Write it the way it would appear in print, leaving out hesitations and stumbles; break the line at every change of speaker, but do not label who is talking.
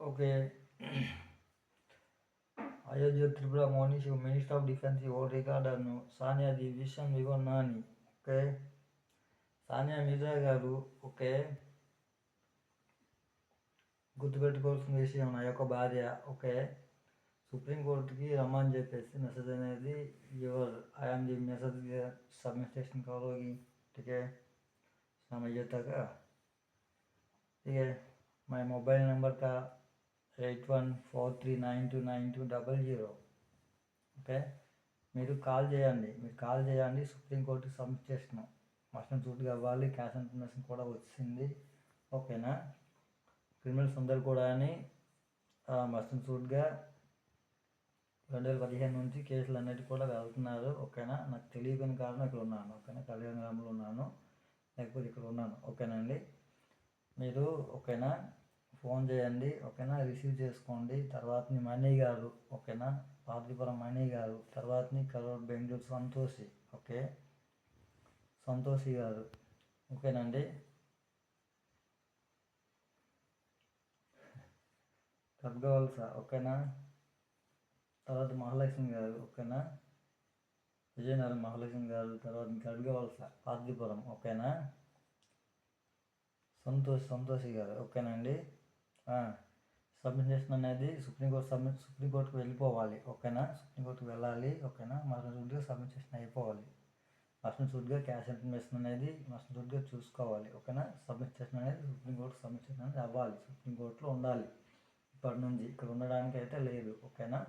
Okay. Ayodhya Tripura Monish minister of defence old రికార్డర్ను సానియా ది విషయం వివన్నాని. ఓకే. సానియా మిర్జా గారు ఓకే గుర్తుపెట్టుకోవాల్సిన విషయం నా యొక్క భార్య ఓకే సుప్రీంకోర్టుకి రమ్మని చెప్పేసి మెసేజ్ అనేది your I'm the message submission करोगी ठीक है समझिए तक ठीक है my मोबाइल नंबर का 8143929200 ఓకే మీరు కాల్ చేయండి సుప్రీంకోర్టుకి సబ్మిట్ చేసినాం మస్టన్ సూట్గా అవ్వాలి క్యాష్ ఇన్ఫర్మేషన్ కూడా వచ్చింది ఓకేనా క్రిమినల్స్ అందరు కూడా మస్టన్ సూట్గా 2015 నుంచి కేసులు అన్నిటి కూడా వెళ్తున్నారు ఓకేనా నాకు తెలియని కారణం ఇక్కడ ఉన్నాను ఓకేనా కళ్యాణరామంలో ఉన్నాను లేకపోతే ఇక్కడ ఉన్నాను ఓకేనండి మీరు ఓకేనా ఫోన్ చేయండి ఓకేనా రిసీవ్ చేసుకోండి తర్వాతని మనీ గారు ఓకేనా పార్వతీపురం మనీ గారు తర్వాతని కరోడ్ బెంగళూరు సంతోషి ఓకే సంతోషి గారు ఓకేనండి ఖడ్గవలస ఓకేనా తర్వాత మహాలక్ష్మి గారు ఓకేనా విజయనగరం మహాలక్ష్మి గారు తర్వాత ఖడ్గవలస పార్వతీపురం ఓకేనా సంతోషి గారు ఓకేనండి సబ్మిషన్ అనేది సుప్రీంకోర్టుకు వెళ్ళిపోవాలి ఓకేనా సుప్రీంకోర్టుకు వెళ్ళాలి ఓకేనా మస్టన్ సూట్గా సబ్మిషన్ అయిపోవాలి మస్టన్ సూట్గా క్యాష్ ఇన్ఫర్మేషన్ అనేది మస్టన్ సూట్గా చూసుకోవాలి ఓకేనా సబ్మిషన్ అనేది సుప్రీంకోర్టు సబ్మిషన్ అనేది అవ్వాలి సుప్రీంకోర్టులో ఉండాలి ఇప్పటి నుంచి ఇక్కడ ఉండడానికి అయితే లేదు ఓకేనా